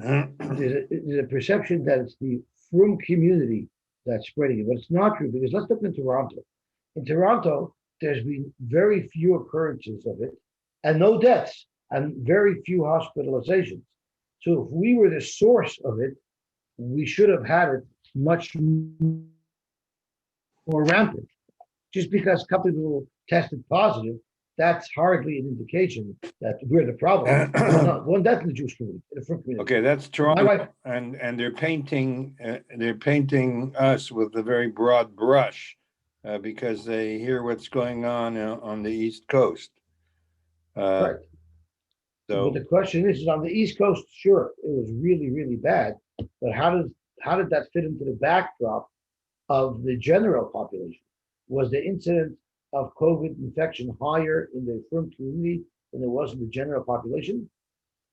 there's a perception that it's the frum community that's spreading it, but it's not true because let's look in Toronto. In Toronto, there's been very few occurrences of it and no deaths and very few hospitalizations. So if we were the source of it, we should have had it much more rampant. Just because a couple of people tested positive, that's hardly an indication that we're the problem. One death in the Jewish community, in the frum community. Okay, that's Toronto, and they're painting us with a very broad brush because they hear what's going on the East Coast. Right. So, but the question is on the East Coast, sure, it was really, really bad. But how did that fit into the backdrop of the general population? Was the incidence of COVID infection higher in the frum community than it was in the general population?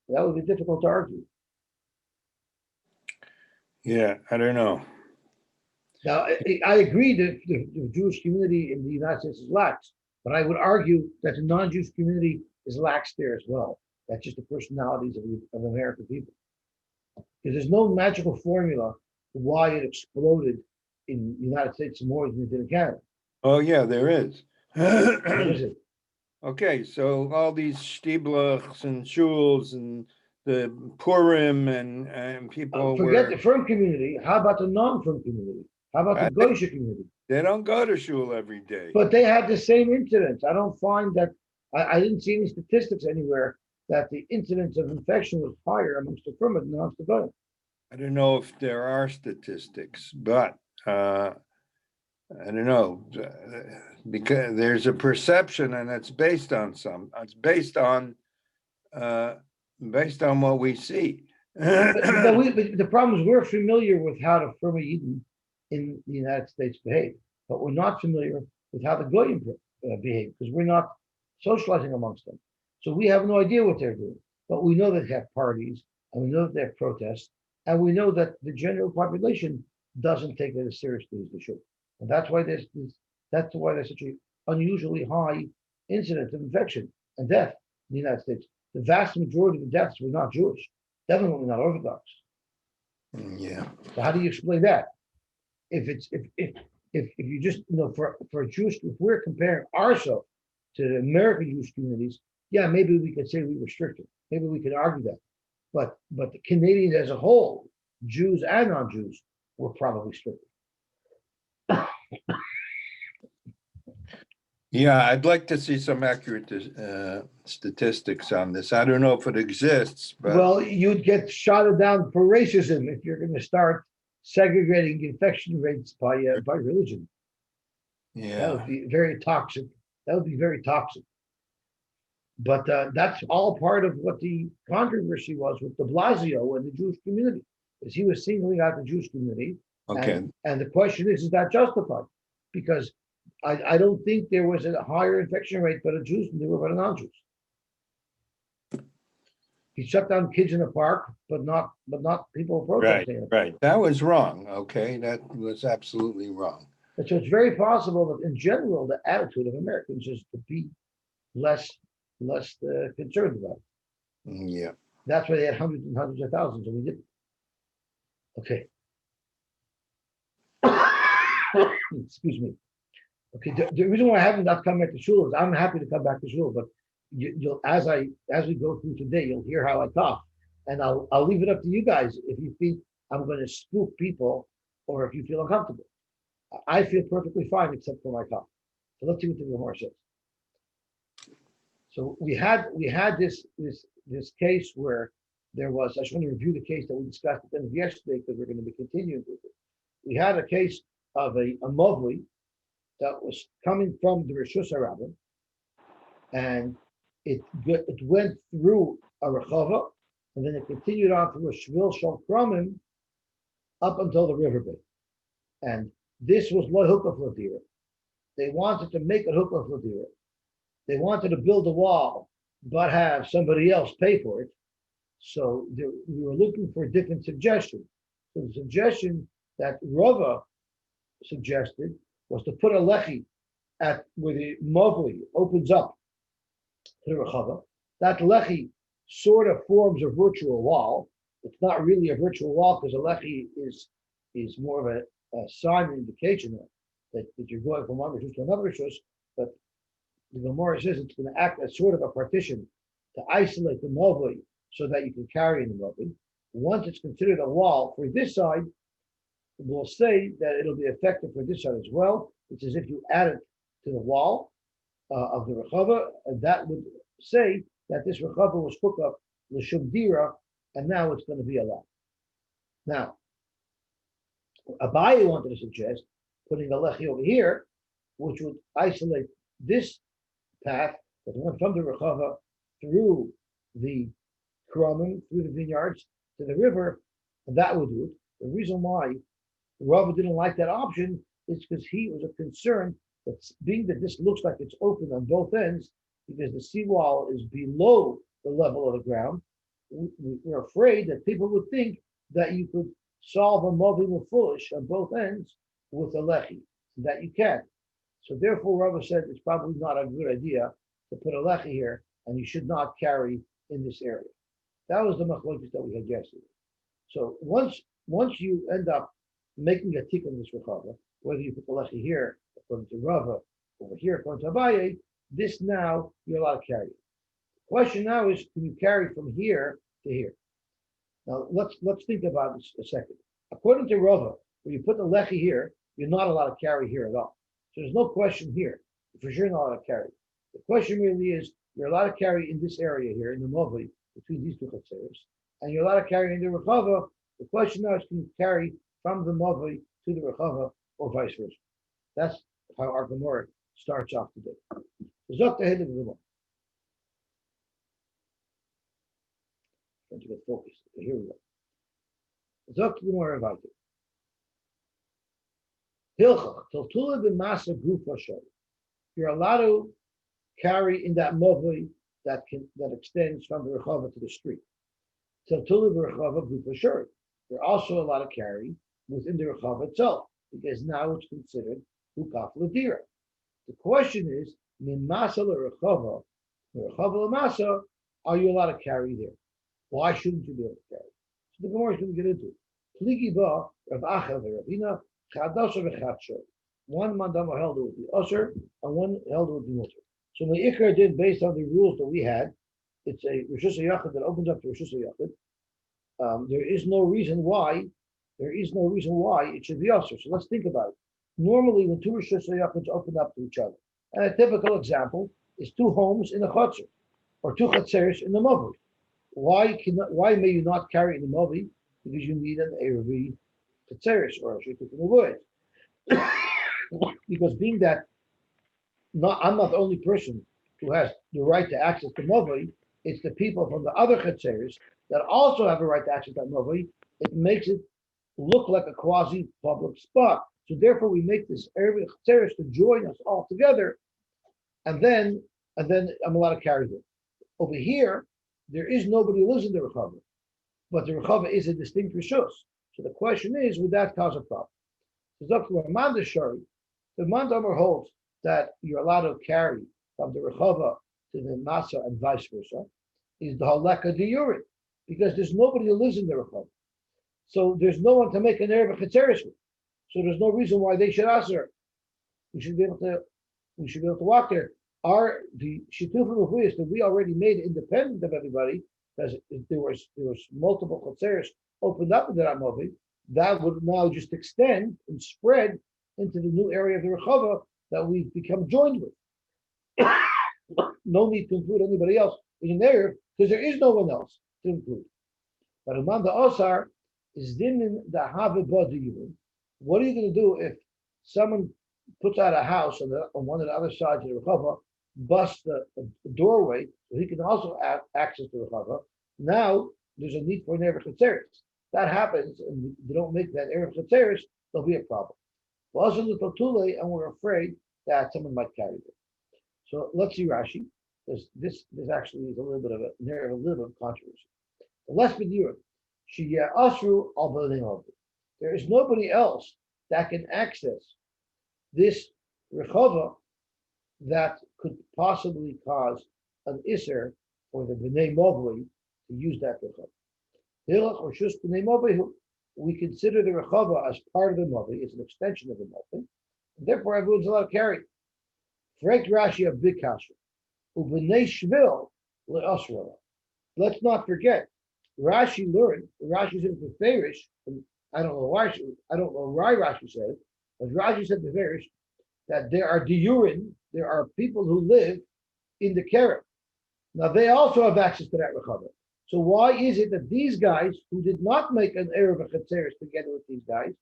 That would be difficult to argue. Yeah, I don't know. Now, I agree that the Jewish community in the United States is lax, but I would argue that the non-Jewish community is lax there as well. That's just the personalities of American people. Because there's no magical formula why it exploded in the United States more than it did in Canada. Oh, yeah, there is. What is it? Okay, so all these shtiblachs and shuls and the Purim and people forget the frum community. How about the non-frum community? How about the Goyish community? They don't go to shul every day. But they had the same incidence. I don't find that, I didn't see any statistics anywhere that the incidence of infection was higher amongst the frum than amongst the Goyim. I don't know if there are statistics, but I don't know, because there's a perception, and it's based on based on what we see. but the problem is we're familiar with how the Frum Yidden in the United States behave, but we're not familiar with how the Goyim behave because we're not socializing amongst them. So we have no idea what they're doing, but we know that they have parties, and we know that they have protests, and we know that the general population doesn't take it as seriously as they should. And that's why there's such an unusually high incidence of infection and death in the United States. The vast majority of the deaths were not Jewish, definitely not Orthodox. Yeah. So how do you explain that? If you just for a Jewish, if we're comparing ourselves to the American Jewish communities, yeah, maybe we could say we were stricter. Maybe we could argue that. But the Canadians as a whole, Jews and non-Jews, were probably stricter. Yeah, I'd like to see some accurate statistics on this. I don't know if it exists, but well, you'd get shot down for racism if you're going to start segregating infection rates by religion. Yeah, that would be very toxic. But that's all part of what the controversy was with de Blasio and the Jewish community, is he was singling out the Jewish community. Okay. And the question is that justified? Because I don't think there was a higher infection rate by the Jews than there were by the non-Jews. He shut down kids in the park, but not people protesting. Right. That was wrong. Okay, that was absolutely wrong. And so it's very possible that in general the attitude of Americans is to be less concerned about it. Yeah. That's why they had hundreds and hundreds of thousands, and we didn't. Okay. Excuse me. Okay, the reason why I haven't not come back to shul is I'm happy to come back to shul, but you'll as we go through today, you'll hear how I talk, and I'll leave it up to you guys if you think I'm going to spook people or if you feel uncomfortable. I feel perfectly fine except for my cough. So let's see what the Gemara says. So we had this case where there was. I just want to review the case that we discussed at the end of yesterday because we're going to be continuing with it. We had a case of a Movli that was coming from the Rishus HaRabim, and it went through a Rechava, and then it continued on through a Shvil Shal Kramim up until the riverbed. And this was Lo Hukaf Ladira. They wanted to make a Hukaf Ladira. They wanted to build a wall, but have somebody else pay for it. So we were looking for a different suggestion. So the suggestion that Rava suggested was to put a lechi at where the Mowgli opens up to the Rechava. That lechi sort of forms a virtual wall, It's not really a virtual wall because a lechi is more of a sign and indication that you're going from one rishus to another rishus. But the Gemara says it's going to act as sort of a partition to isolate the mavli so that you can carry in the mavli. Once it's considered a wall for this side, we'll say that it'll be effective for this side as well. It's as if you add it to the wall of the rechava, and that would say that this rechava was hooked up l'shum dira, and now it's going to be allowed. Now, Abaye wanted to suggest putting a lechi over here, which would isolate this path that went from the rechava through the kromim, through the vineyards to the river, and that would do it. The reason why Rava didn't like that option is because he was concerned that being that this looks like it's open on both ends, because the seawall is below the level of the ground, we're afraid that people would think that you could solve a moving with foolish on both ends with a lechi, that you can. So therefore, Rava said it's probably not a good idea to put a lechi here, and you should not carry in this area. That was the machlokes that we had yesterday. So once you end up making a tikkun in this rechava, whether you put the lechi here according to Rava, over here according to Abaye, this now you're allowed to carry. The question now is, can you carry from here to here? Now let's think about this a second. According to Rava, when you put the lechi here, you're not allowed to carry here at all. So there's no question here. You're for sure not allowed to carry. The question really is, you're allowed to carry in this area here in the Movli between these two chatzeros, and you're allowed to carry in the rechava. The question now is, can you carry from the Movli to the rechava or vice versa? That's how our Gemara starts off today. Zok the head of the Gemara. Trying to get focused. Okay, here we go. Zok the Gemara invited. Hilchach Tiltula b'masa gufa shoy. You're allowed to carry in that Movli that extends from the rechava to the street. Tiltula b'rechava gufa shoy. You're also allowed to carry within the rechava itself, because now it's considered hukaf l'dira. The question is, min masa l'rechava l'masa, are you allowed to carry there? Why shouldn't you be able to carry? So the Gemara is going to get into it. Pligi ba Rav Achel v'Ravina chadasha v'chadsho. One mandama held it with the usher, and one held it with the mutter. So the Ikra did, based on the rules that we had, it's a Rishus HaYachid that opens up to Rishus HaYachid. There is no reason why it should be usher. So let's think about it. Normally, when two Rishus HaYachids open up to each other, and a typical example is two homes in a chutzner, or two chatzeros in the Movli. Why may you not carry in the Movli? Because you need an Eruvin chatzeros or a shituf in the wood. Because being that I'm not the only person who has the right to access the Movli, it's the people from the other chatzeros that also have the right to access that Movli. It makes it look like a quasi-public spot. So therefore, we make this Eruvin chatzeros to join us all together, and then I'm allowed to carry them. Over here, there is nobody who lives in the rechava, but the rechava is a distinct rishus. So the question is, would that cause a problem? So Dr. Amanda Shari, the Mandamar holds that you're allowed to carry from the rechava to the masa and vice versa, is the halakha diurin, because there's nobody who lives in the rechava. So there's no one to make an Eruvin chatzeros with. So there's no reason why they should ask her. We should be able to walk there. The shitufim rechuyos that we already made independent of everybody, because there was multiple chatzeros opened up in that movie, that would now just extend and spread into the new area of the rechava that we've become joined with. No need to include anybody else in there, because there is no one else to include. But Amanda Osar is din the havibadiyun. What are you going to do if someone puts out a house on one of the other sides of the rechava, busts the doorway, so he can also access the rechava? Now there's a need for an Eruvin chatzeros. That happens, and they don't make that Eruvin chatzeros, there'll be a problem. And we're afraid that someone might carry it. So let's see Rashi. This actually is a little bit of controversy. The less b'diur, sheyeh asru al b'nei. There is nobody else that can access this rechava that could possibly cause an iser for the b'nei movli to use that rechava. Hilach or Shus B'nei Mobi, we consider the Rechava as part of the Mobi, it's an extension of the Mobi, and therefore everyone's allowed to carry. Frekt Rashi of Big Kasha, Ubnei Shvil le'Osrela. Let's not forget, Rashi learned, Rashi's in the Farish, and I don't know why Rashi said it, but Rashi said the Farish that there are diurin, there are people who live in the Kerem. Now they also have access to that Rechava. So why is it that these guys who did not make an Erev Chetzeres together with these guys,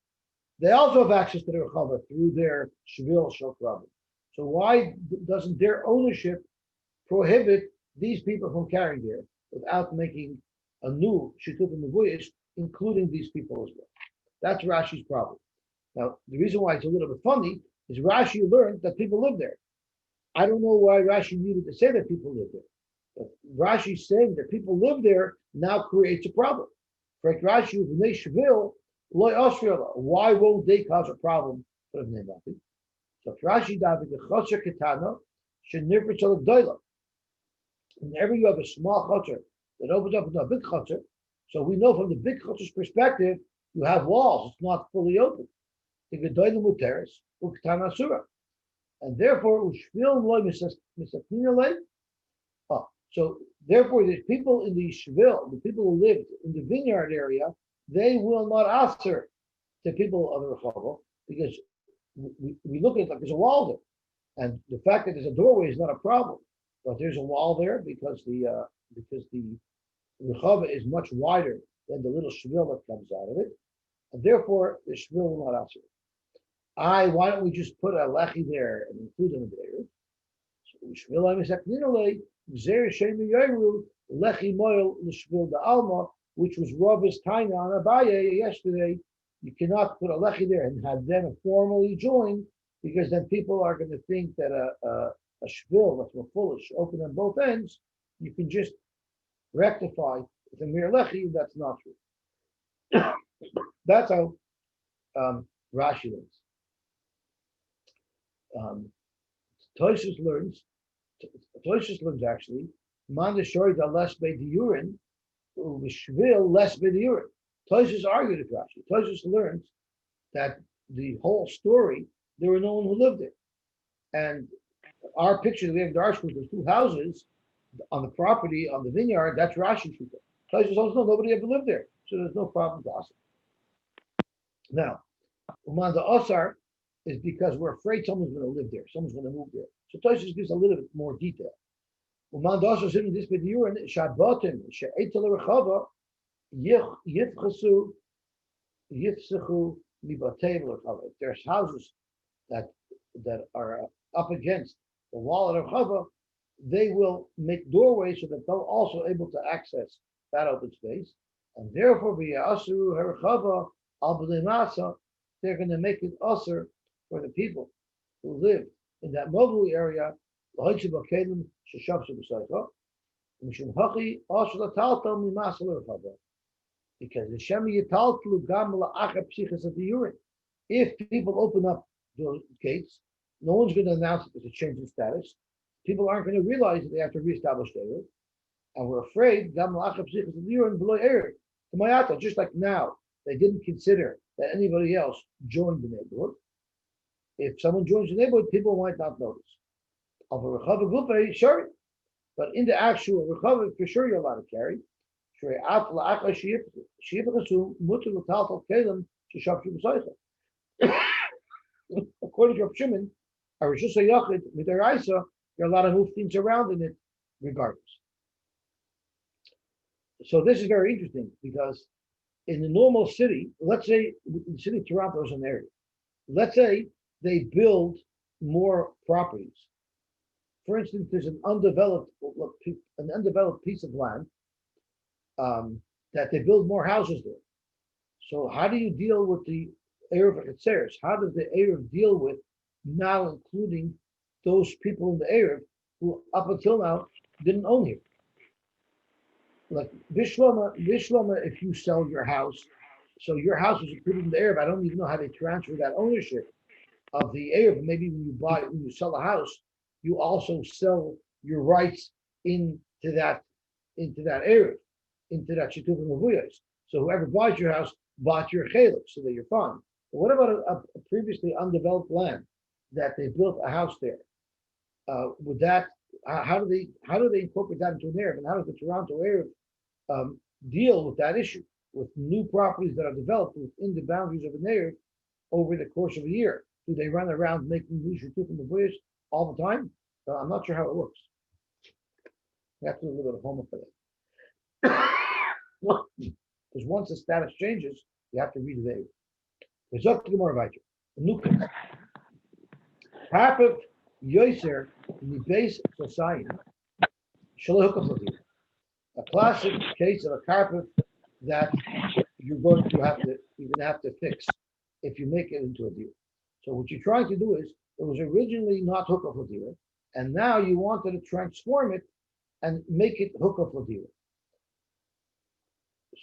they also have access to the Rechava through their Shvil Shokrabim? So why doesn't their ownership prohibit these people from carrying there without making a new Shitut Mevuyish, including these people as well? That's Rashi's problem. Now, the reason why it's a little bit funny is Rashi learned that people live there. I don't know why Rashi needed to say that people live there. But Rashi saying that people live there now creates a problem. Like Rashi, why won't they cause a problem for the Bnei? So Rashi David the Chotzer Ketana Shenifrit Doila. Whenever you have a small chotzer that opens up into a big chotzer, so we know from the big chotzer's perspective, you have walls, it's not fully open. The Gedolim Muteris, Uktana Surah. And therefore, Ushvil Loy Misapinale. So therefore, the people in the Shvil, the people who lived in the vineyard area, they will not answer to people of the Rechava because we look at it like there's a wall there. And the fact that there's a doorway is not a problem. But there's a wall there because the Rechava is much wider than the little Shvil that comes out of it. And therefore, the Shvil will not answer it. Why don't we just put a lechi there and include them there? So Shvil Misakninole, lechi moil l'shvil da alma, which was Rabbi's taina on Abaye yesterday. You cannot put a lechi there and have them formally join because then people are going to think that a shvil that's more foolish, open on both ends. You can just rectify with a mere lechi. That's not true. That's how Rashi learns. Toshis learns actually, Mandashori da less bediurin, Shvil less bediurin. Toshis argued with Rashi. Toshis learns that the whole story, there were no one who lived there. And our picture that we have in the Arshkut, there's two houses on the property, on the vineyard, that's Rashi's people. Toshis also know nobody ever lived there. So there's no problem to us. Now, Umanda Osar is because we're afraid someone's going to live there, someone's going to move there. So Toshis gives a little bit more detail. Umanda Osar is in this video, and Shabbatim, She'etel Rechava, Yifchasu, Yifsechu, Libatev Rechava. If there's houses that are up against the wall of Rechava, they will make doorways so that they're also able to access that open space. And therefore, V'yasuru Herechava, Al B'nei Masa, they're going to make it usher for the people who live in that mobile area, because if people open up those gates, no one's going to announce that there's a change in status. People aren't going to realize that they have to reestablish their Erev. And we're afraid, just like now, they didn't consider that anybody else joined the neighborhood. If someone joins the neighborhood, people might not notice. Of a Rechava Gupe, sure. But in the actual Rechava, for sure you're allowed to carry. According to Rav Shimon, you're allowed to move things around in it regardless. So this is very interesting because in the normal city, let's say the city of Toronto is an area. Let's say they build more properties. For instance, there's an undeveloped piece of land that they build more houses there. So how do you deal with the Erev Chetzeres? How does the Erev deal with now including those people in the Erev who up until now didn't own here? Like Bishlama, if you sell your house, so your house is included in the Erev. I don't even know how they transfer that ownership of the Erev. Maybe when you sell a house, you also sell your rights into that Erev, into that Shituf Mavuyos. So whoever buys your house bought your chelik, so that you're fine. But what about a previously undeveloped land that they built a house there? Would that how do they incorporate that into an Erev, and how does the Toronto Erev deal with that issue with new properties that are developed within the boundaries of an Erev over the course of a year? Do they run around making new shutuf in the bush all the time? I'm not sure how it works. We have to do a little bit of homework for that. Because once the status changes, you have to read it there. There's up to the more about you. A new case. Papif Yoser in the base society. A classic case of a carpet that you're gonna have to fix if you make it into a deal. So what you're trying to do is it was originally not hookup deal, and now you wanted to transform it and make it hookup deal.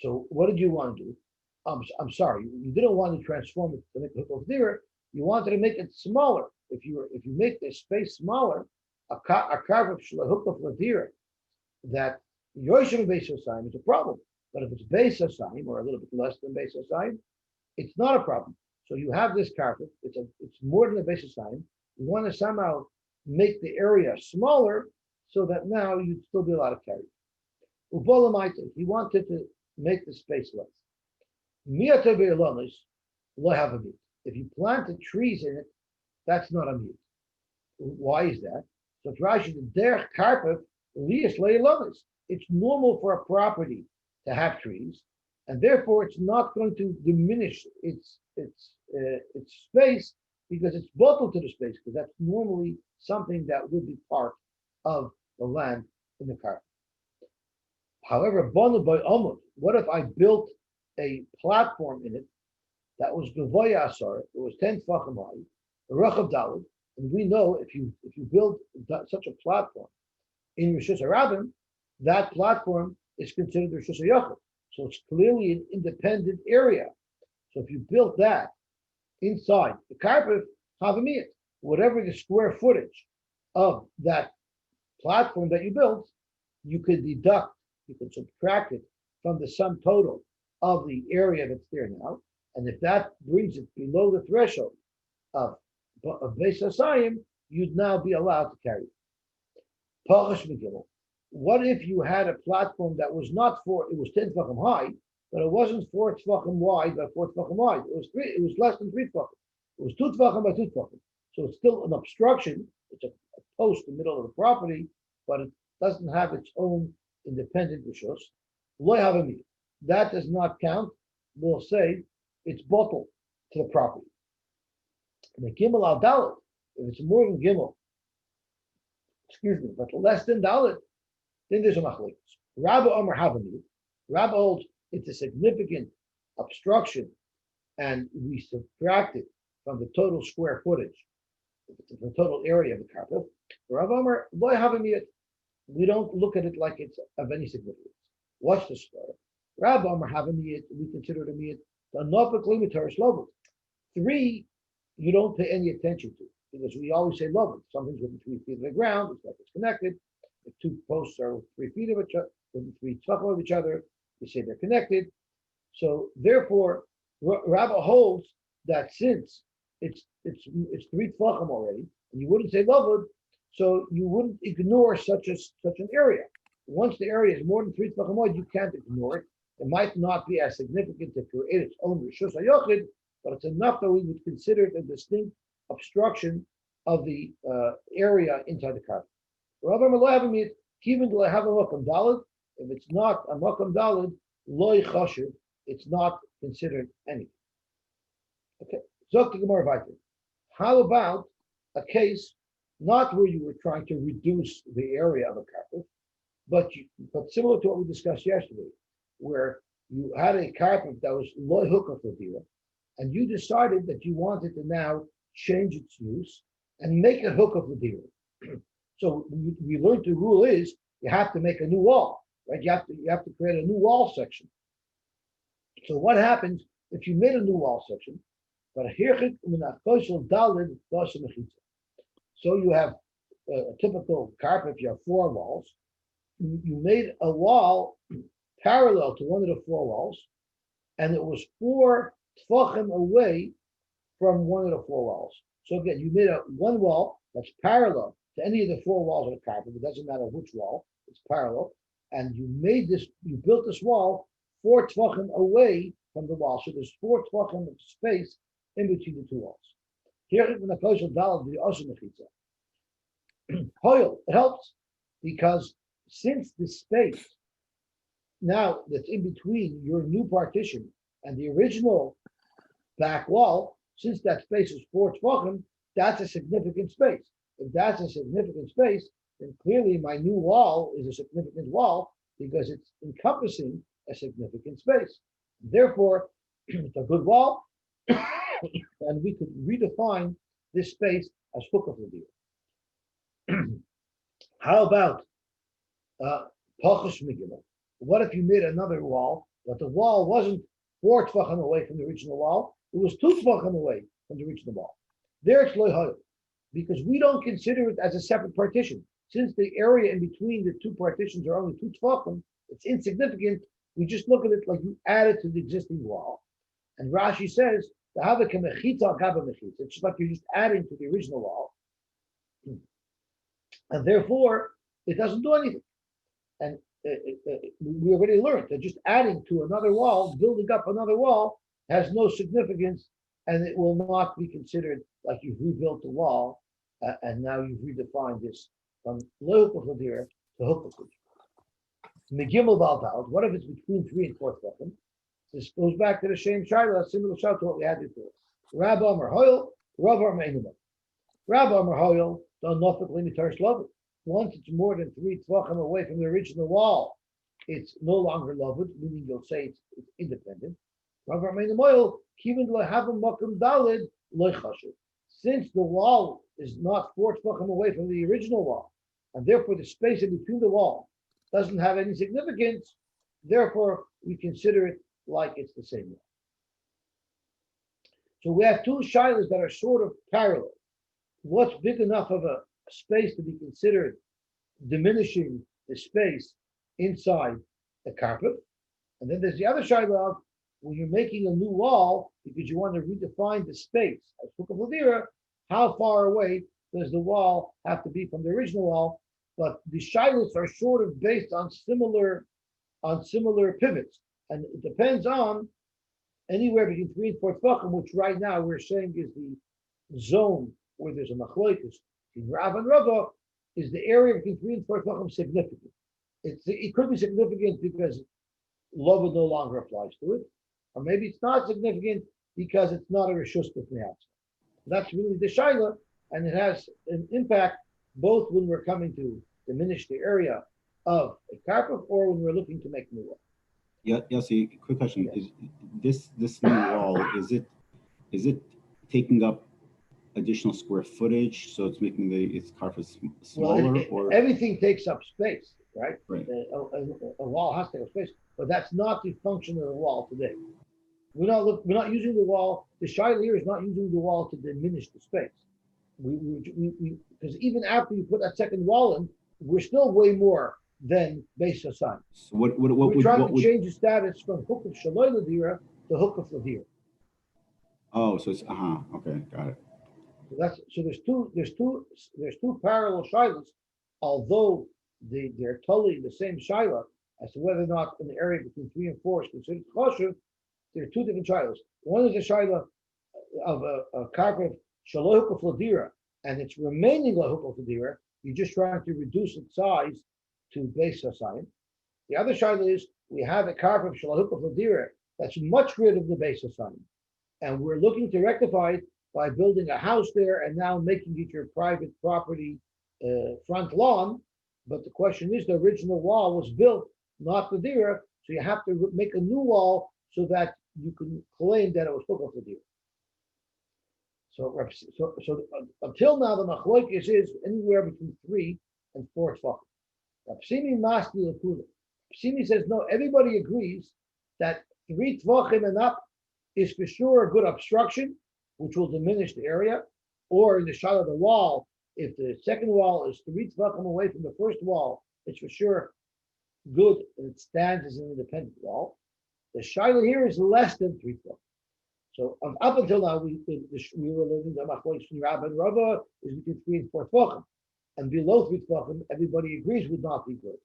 So what did you want to do? I'm sorry, you didn't want to transform it to make it hookup deal. You wanted to make it smaller. If you make the space smaller, a carve of hookup deal that Yoshim base sign is a problem. But if it's base sign or a little bit less than base sign, it's not a problem. So you have this carpet, it's more than a base sign. You want to somehow make the area smaller so that now you'd still be allowed to carry. He wanted to make the space less. If you planted trees in it, that's not a mute. Why is that? So Rashi, the derech carpet it's normal for a property to have trees, and therefore it's not going to diminish its space because it's bottled to the space, because that's normally something that would be part of the land in the carpet. However, what if I built a platform in it that was Gavoya Asar, it was 10 Tfachim high, a Rachav Daled, and we know if you build such a platform in Rishus HaRabim, that platform is considered Rishus HaYachid. So it's clearly an independent area. So if you built that inside the carpet, Havamiyat, whatever the square footage of that platform that you built, you could subtract it from the sum total of the area that's there now. And if that brings it below the threshold of Beis Hasayim, you'd now be allowed to carry it. Pachash Megillah. What if you had a platform that was not it was 10 tefachim high, but it wasn't 4 tefachim wide by 4 tefachim wide. It was less than 3 tefachim. It was 2 tefachim by 2 tefachim. So it's still an obstruction. It's a post in the middle of the property, but it doesn't have its own independent rishus. Lo havami. That does not count. We'll say it's bottled to the property. And the gimel al dalet, if it's more than gimel, but less than dalet, then there's a machlekes. Rabba Omer Havami. Rabba holds it's a significant obstruction, and we subtract it from the total square footage, the total area of the carpet. Rabba Omer Lo Havami. We don't look at it like it's of any significance. What's the square? Rabba Omer Havami. We consider it a miyat. The nopik limitaris loved. 3, you don't pay any attention to, because we always say loved. Something's within 3 feet of the ground. It's like it's connected. If 2 posts are 3 feet of each other, within 3 tefachim of each other, we say they're connected. So therefore, Rabba holds that since it's 3 tefachim already, and you wouldn't say lovud, so you wouldn't ignore such an area. Once the area is more than 3 tefachim wide, you can't ignore it. It might not be as significant to create its own rishus hayochid, but it's enough that we would consider it a distinct obstruction of the area inside the carpet. If it's not a makam dalid, loy chashiv, it's not considered anything. Okay, Zok to Gemara Vayter. How about a case not where you were trying to reduce the area of a carpet, but similar to what we discussed yesterday, where you had a carpet that was loy hukah for dira, and you decided that you wanted to now change its use and make it hukah for dira. So we learned the rule is you have to make a new wall, right? You have to create a new wall section. So what happens if you made a new wall section? So you have a typical carpet. If you have 4 walls, you made a wall parallel to one of the 4 walls, and it was 4 tefachim away from one of the 4 walls. So again, you made one wall that's parallel to any of the 4 walls of the carpet. It doesn't matter which wall; it's parallel. And you built this wall 4 tefachim away from the wall. So there's 4 tefachim of space in between the 2 walls. Here, when the kosher dalad the osher mechitza, it helps because since the space now that's in between your new partition and the original back wall, since that space is 4 tefachim, that's a significant space. If that's a significant space, then clearly my new wall is a significant wall because it's encompassing a significant space. Therefore, it's a good wall, and we could redefine this space as hukaf l'dir. How about pachas migila? What if you made another wall, but the wall wasn't 4 tefachim away from the original wall? It was 2 tefachim away from the original wall. There it's loy hayil, because we don't consider it as a separate partition. Since the area in between the 2 partitions are only 2 tefachim, it's insignificant. We just look at it like you add it to the existing wall. And Rashi says, it's just like you're just adding to the original wall. And therefore, it doesn't do anything. And we already learned that just adding to another wall, building up another wall, has no significance, and it will not be considered like you've rebuilt the wall, and now you've redefined this from local to hukaf. Megimel Valdal, what if it's between 3 and 4 tefachim? This goes back to the same shaila, similar shaila to what we had before. Rabbi Amar Hoyel, Rav Amar Einubah. Rabbi Amar Hoyel, don't nofik limitaris loved. Once it's more than 3 tefachim away from the original wall, it's no longer loved, meaning you'll say it's independent. Rav Amar Einubah, kivin lehavim makom dalid loichashuv. Since the wall is not 4 tefachim away from the original wall, and therefore the space in between the wall doesn't have any significance, therefore we consider it like it's the same wall. So we have 2 shilas that are sort of parallel. What's big enough of a space to be considered diminishing the space inside the carpet? And then there's the other shilah of when you're making a new wall because you want to redefine the space. As hukaf l'dira, how far away does the wall have to be from the original wall? But the shilas are sort of based on similar pivots, and it depends on anywhere between 3 and 4 tefachim, which right now we're saying is the zone where there's a machlokes in Rav and Rava. Is the area between 3 and 4 tefachim significant? It could be significant because love no longer applies to it, or maybe it's not significant because it's not a reshus b'fnei. That's really the shaila, and it has an impact both when we're coming to diminish the area of a carpet or when we're looking to make a new wall. Yeah, Yosy, quick question. Yes. Is this new wall, is it taking up additional square footage, so it's making its carpet smaller? Well, or everything takes up space, right? Right. A wall has to take up space, but that's not the function of the wall today. We're not using the wall. The shaila here is not using the wall to diminish the space. Because even after you put that second wall in, we're still way more than base hasan. So we're trying to change the status from hukaf shaloi l'dira to hukaf l'dira. Oh, so it's okay, got it. So there's two parallel shilas, although they're totally the same shaila as to whether or not an area between 3 and 4 is considered choshev. There are 2 different shilas. One is a shaila of a carpet shaloi hukaf l'dira, and it's remaining lahukaf l'dira. You're just trying to reduce its size to base hasan. The other shaila is we have a carpet shaloi hukaf l'dira that's much greater than the base hasan, and we're looking to rectify it by building a house there and now making it your private property front lawn. But the question is, the original wall was built, not the dira, so you have to make a new wall so that you can claim that it was hukaf l'dira. So until now, the machlokes is anywhere between 3 and 4 tefachim. Psimi says no. Everybody agrees that 3 tefachim and up is for sure a good obstruction, which will diminish the area. Or in the shot of the wall, if the second wall is 3 tefachim away from the first wall, it's for sure good and it stands as an independent wall. The shaila here is less than 3 tefachim. So up until now, we were learning the machlokes from Rabba and Rava is between 3 and 4 tefachim, and below 3 tefachim, everybody agrees would not be good.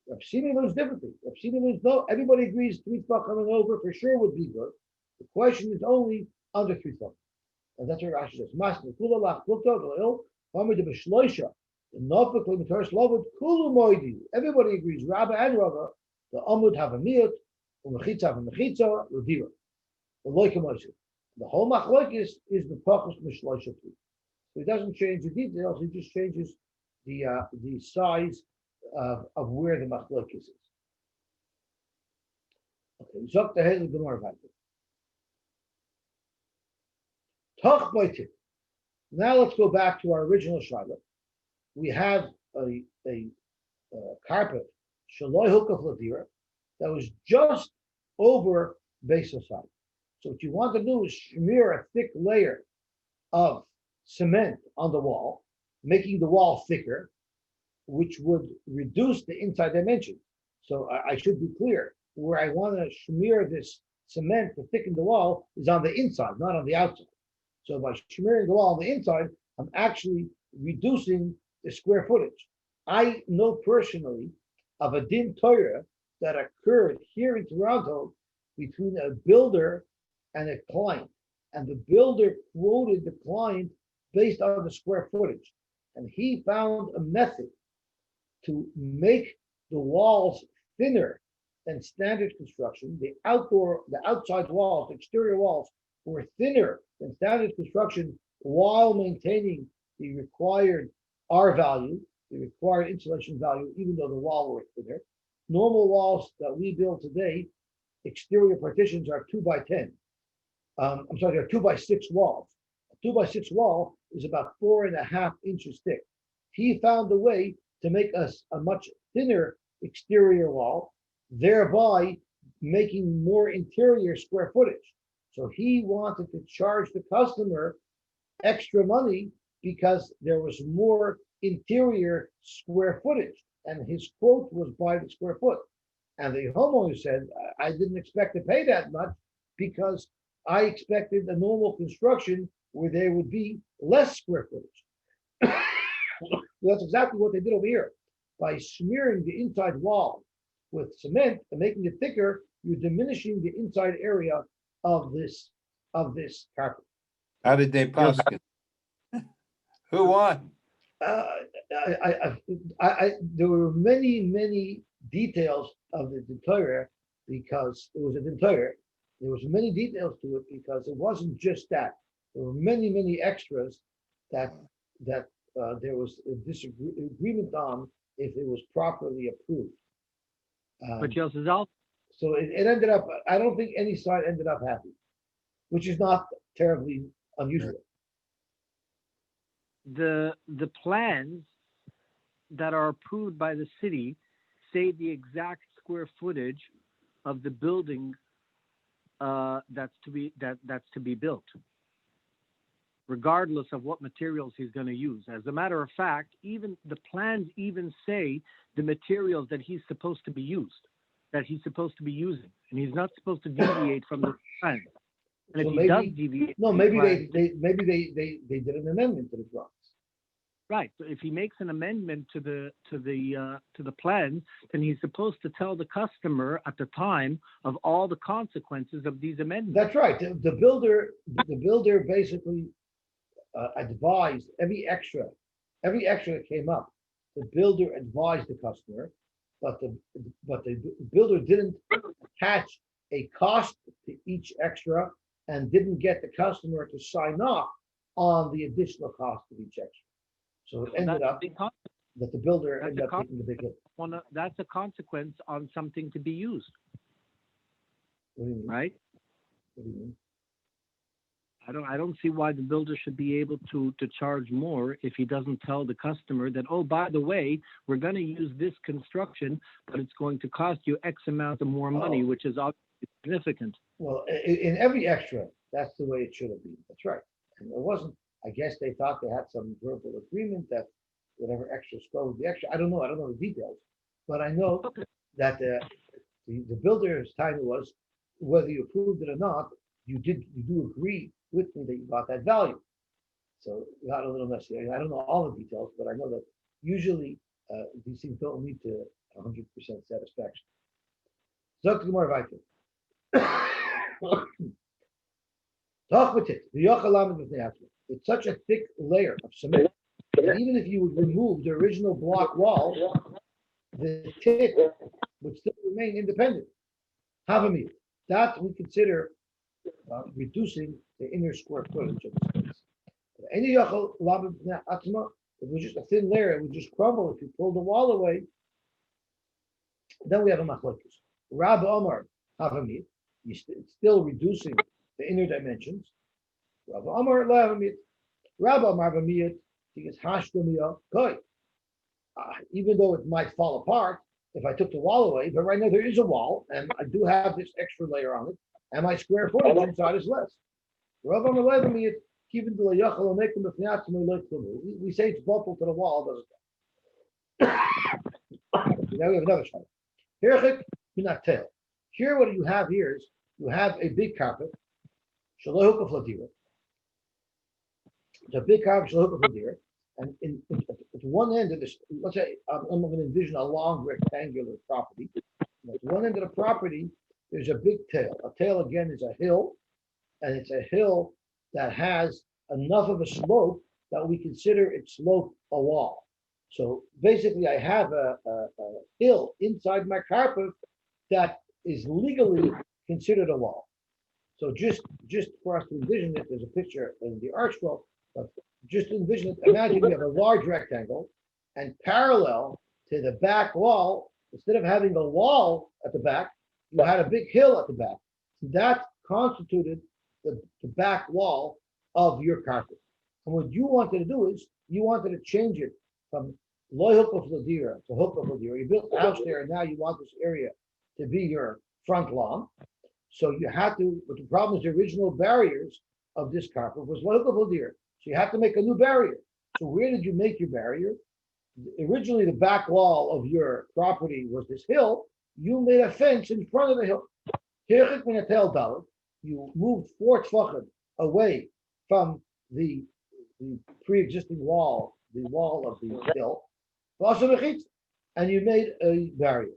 Rav Shimi learns differently. Rav Shimi learns no. Everybody agrees 3 tefachim and over for sure would be good. The question is only under 3 tefachim, and that's what Rashi says. Masna kula lach klukta v'leil v'amid b'shloisha. The nafik l'mitaris lavud kulu moidi. Everybody agrees. Rabba and Rava the amud have a miyut, u'mechitza have a mechitza l'dira. The whole machlok is the pachus mishloisha too. So he doesn't change the details. He just changes the size of where the machlok is. Okay, zok the head of the Gemara. Toch baitik. Now let's go back to our original shaila. We have a carpet shaloi hukaf ladira that was just over base side. So what you want to do is smear a thick layer of cement on the wall, making the wall thicker, which would reduce the inside dimension. So I should be clear, where I want to smear this cement to thicken the wall is on the inside, not on the outside. So by smearing the wall on the inside, I'm actually reducing the square footage. I know personally of a din Torah that occurred here in Toronto between a builder and a client. And the builder quoted the client based on the square footage. And he found a method to make the walls thinner than standard construction. The outside walls, the exterior walls were thinner than standard construction while maintaining the required R value, the required insulation value, even though the wall were thinner. Normal walls that we build today, exterior partitions are 2 by 10. They're 2 by 6 walls. A 2 by 6 wall is about 4.5 inches thick. He found a way to make us a much thinner exterior wall, thereby making more interior square footage. So he wanted to charge the customer extra money because there was more interior square footage, and his quote was by the square foot. And the homeowner said, I didn't expect to pay that much because I expected a normal construction where there would be less square footage. That's exactly what they did over here. By smearing the inside wall with cement and making it thicker, you're diminishing the inside area of this carpet. How did they pass it? Who won? There were many details of the Torah because it was a Torah. There was many details to it because it wasn't just that. There were many extras that there was a disagreement on if it was properly approved. But Yosy, so it ended up. I don't think any side ended up happy, which is not terribly unusual. the plans that are approved by the city say the exact square footage of the building that's to be built, regardless of what materials he's going to use. As a matter of fact, even the plans even say the materials that he's supposed to be using, and he's not supposed to deviate from the plan. And So if he does deviate, maybe they did an amendment to the drawings. right. So if he makes an amendment to the plan, then he's supposed to tell the customer at the time of all the consequences of these amendments. That's right. The builder basically advised every extra that came up. The builder advised the customer, but the builder didn't attach a cost to each extra and didn't get the customer to sign off on the additional cost of each extra. So it ended up that the builder ended up taking the big hit. That's a consequence on something to be used, What do you mean? right? What do you mean? I don't see why the builder should be able to charge more if he doesn't tell the customer that, oh, by the way, we're going to use this construction, but it's going to cost you X amount of more money, which is obviously significant. Well, in every extra, that's the way it should have been. That's right. And it wasn't. I guess they thought they had some verbal agreement that whatever extras go with the extra. I don't know the details, but I know that The builder's time was whether you approved it or not. You do agree with me that you got that value. So it got a little messy. I don't know all the details, but I know that usually these things don't lead to 100% satisfaction. Sagt Gemara weiter. Talk with it. It's such a thick layer of cement that even if you would remove the original block wall, the tip would still remain independent. Havamid. That we consider reducing the inner square footage of the space. Any yachal lamid atzma, if it was just a thin layer, it would just crumble if you pull the wall away. Then we have a machlokes. Rab Omar Havamid, it's still reducing the inner dimensions. Rab Omar Lavamid. Rab Omar Havamid, he is hashdomiyah koi. Even though it might fall apart if I took the wall away, but right now there is a wall, and I do have this extra layer on it, and my square footage inside is less. Rab Omar Lavamid, even though we say it's buckled to the wall, doesn't it? Now we have another shot. Here, what you have here is you have a big carpet. It's a big carpet, and at one end of this, let's say I'm going to envision a long rectangular property. At one end of the property, there's a big tail. A tail again is a hill, and it's a hill that has enough of a slope that we consider it slope a wall. So basically, I have a hill inside my carpet that is legally considered a wall. So just for us to envision it, there's a picture in the art scroll, but just to envision it, imagine you have a large rectangle, and parallel to the back wall, instead of having a wall at the back, you had a big hill at the back. That constituted the back wall of your carpet. And what you wanted to do is you wanted to change it from loy hook of ladira to hook of ladira. You built a house there, and now you want this area to be your front lawn. So you had to, but the problem is the original barriers of this carpet was loy hook of ladira. So you have to make a new barrier. So where did you make your barrier? Originally, the back wall of your property was this hill. You made a fence in front of the hill. You moved 4 tefachim away from the pre-existing wall, the wall of the hill, and you made a barrier.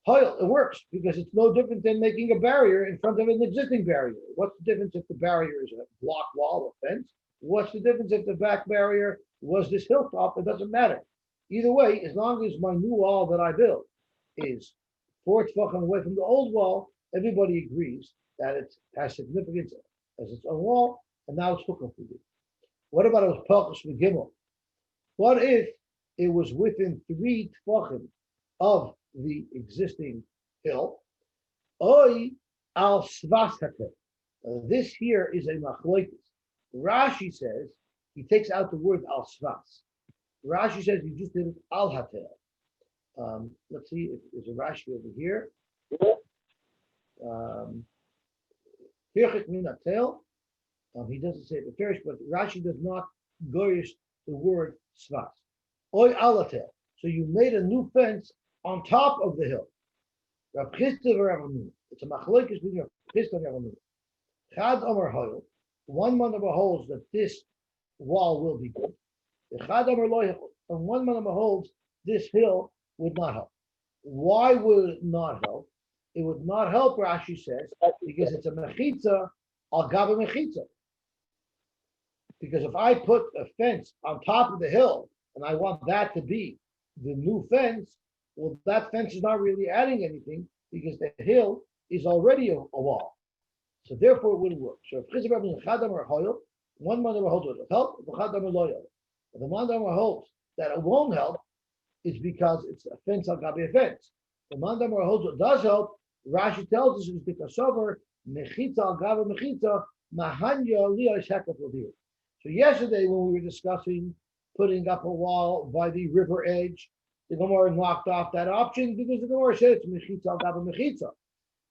It works because it's no different than making a barrier in front of an existing barrier. What's the difference if the barrier is a block wall or fence? What's the difference if the back barrier was this hilltop? It doesn't matter. Either way, as long as my new wall that I built is 4 tefachim away from the old wall, everybody agrees that it has significance as its own wall, and now it's hookup for you. What about it was Palchus Megimel? What if it was within 3 tefachim of the existing hill? Oi al svasake. This here is a machloikis. Rashi says, he takes out the word al svas. Rashi says you just did it al hatel. Let's see if there's a Rashi over here. He doesn't say it in Parish, but Rashi does not gorish the word svas. Oy alatel. So you made a new fence on top of the hill. Rav Chisda v'Rav Hamina. It's a machlokes between Rav Chisda and Rav Hamina. Chad Amar Hoyel. One man holds that this wall will be good. The Chad Amar Lo Yachol. And one man holds this hill would not help. Why would it not help? It would not help, Rashi says, because it's a mechitza al gaba mechitza. Because if I put a fence on top of the hill and I want that to be the new fence, well, that fence is not really adding anything because the hill is already a wall. So therefore it wouldn't work. So if one man holds it will help, the man holds that it won't help is because it's a fence al gabi a fence. The man holds it does help. Rashi tells us it's because over mechitza al gabi mechitza mahanya liya shekaf l'dir. So yesterday when we were discussing putting up a wall by the river edge, the Gemara knocked off that option because the Gemara said it's mechitza al gabi mechitza.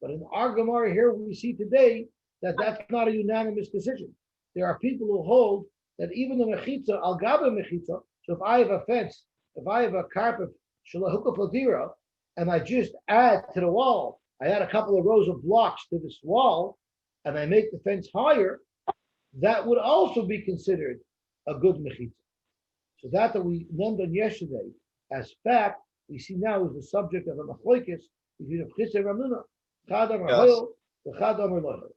But in our Gemara here, we see today that that's not a unanimous decision. There are people who hold that even the mechitza al gabi mechitza. So if I have a fence, if I have a carpet shalahukah fladira, and I just add to the wall, I add a couple of rows of blocks to this wall, and I make the fence higher, that would also be considered a good mechitza. So that we learned on yesterday as fact, we see now is the subject of a machlokes between Rav Chisda and Rav Nuna. Chad amar Yes. hoyel, v'chad amar lo hoyel.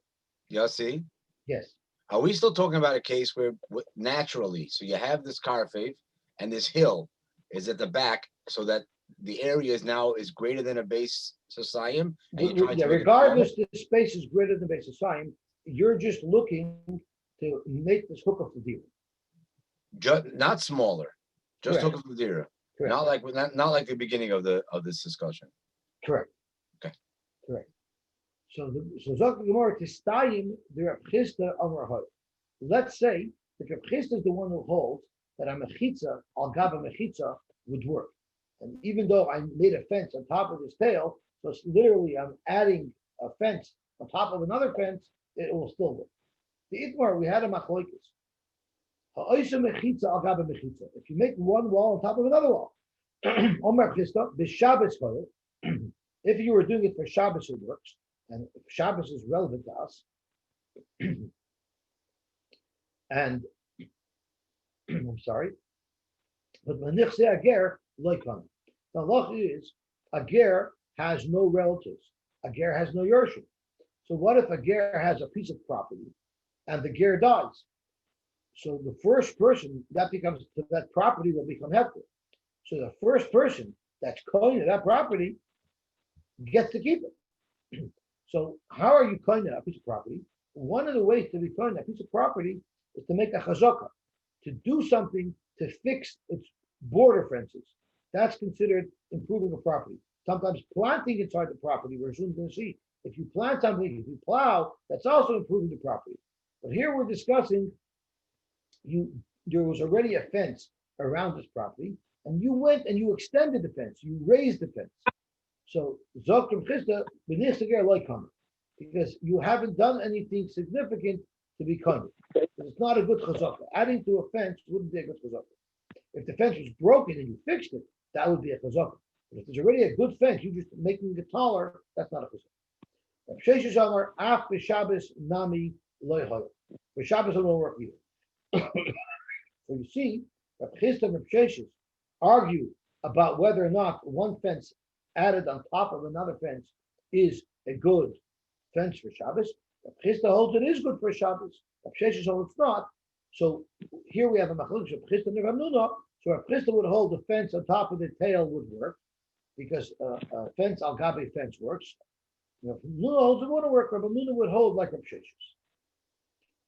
Yossi, Yes, are we still talking about a case where naturally, so you have this carfave and this hill is at the back so that the area is greater than a base socium? And you're trying to make it regardless the space is greater than base of sign, you're just looking to make this hook of the deal. not smaller, just Correct. hook of Madeira. Correct. Not like the beginning of this discussion. Correct. Okay. Correct. So Zok Gemara to Stayim the Rav Chisda Amar Hoyel. Let's say that Rav Chisda is the one who holds that a mechitza, al gaba mechitza, would work. And even though I made a fence on top of this tail, so it's literally I'm adding a fence on top of another fence, it will still work. The Itmar, we had a machlokes. Ha'oisa mechitza al gaba mechitza. If you make one wall on top of another wall, Omar Chisda, b'Shabbos Hoyel. If you were doing it for Shabbos, it works, and Shabbos is relevant to us. And I'm sorry, but manichse ager loikon. The law is a ger has no relatives. A ger has no yorshim. So what if a ger has a piece of property and the ger dies? So the first person that property will become hefker. So the first person that's coined that property gets to keep it. So how are you coining a piece of property? One of the ways to be coining a piece of property is to make a chazaka, to do something to fix its border fences. That's considered improving a property. Sometimes planting inside the property, we're soon going to see. If you plant something, if you plow, that's also improving the property. But here we're discussing, there was already a fence around this property, and you went and you extended the fence, you raised the fence. So Zokrim Chisda, because you haven't done anything significant to be kind. It's not a good chazaka. Adding to a fence wouldn't be a good chazaka. If the fence was broken and you fixed it, that would be a chazaka. But if there's already a good fence, you're just making it taller, that's not a chazaka. Sheshes Amar, Af b'Shabbos Nami Loy Hoyel. For Shabbos it won't work either. So you see, Rav Chisda and Rav Sheshes argue about whether or not one fence added on top of another fence is a good fence for Shabbos. Rav Chisda holds it is good for Shabbos. Rav Sheshes holds it's not. So here we have a machlokes of Chisda and Rav Nuna. So Rav Chisda would hold the fence on top of the tail would work because a fence al gabe fence works. Rav Nuna holds it wouldn't work. Rav Nuna would hold like Rav Sheshes.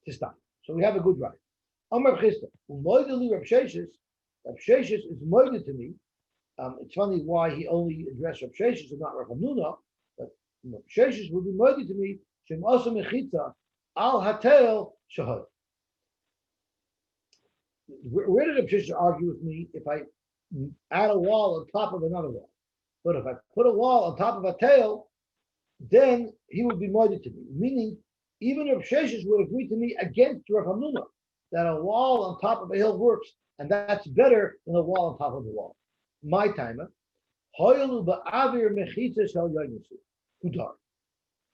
To stop. So we have a good right. Amar Chisda, umoideli Rav Sheshes. Rav Sheshes is moided to me. It's funny why he only addressed Rav Sheshes and not Rav Nuna, but Rav Sheshes would be moided to me. Shem asa mechitza al hatel shahad. Where did Rav Sheshes argue with me if I add a wall on top of another wall? But if I put a wall on top of a tail, then he would be moided to me. Meaning, even Rav Sheshes would agree to me against Rav Nuna that a wall on top of a hill works, and that's better than a wall on top of a wall. My timer.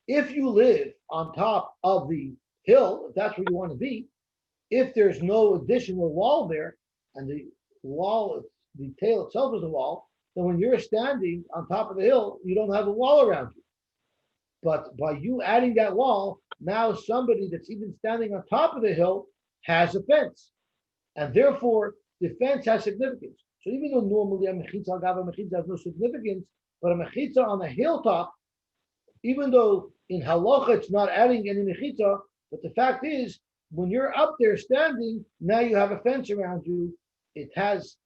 If you live on top of the hill, if that's where you want to be, if there's no additional wall there, and the wall, the tail itself is a wall, then when you're standing on top of the hill, you don't have a wall around you. But by you adding that wall, now somebody that's even standing on top of the hill has a fence. And therefore, the fence has significance. So even though normally a mechitza al gava mechitza has no significance, but a mechitza on a hilltop, even though in halacha it's not adding any mechitza, but the fact is, when you're up there standing, now you have a fence around you. It has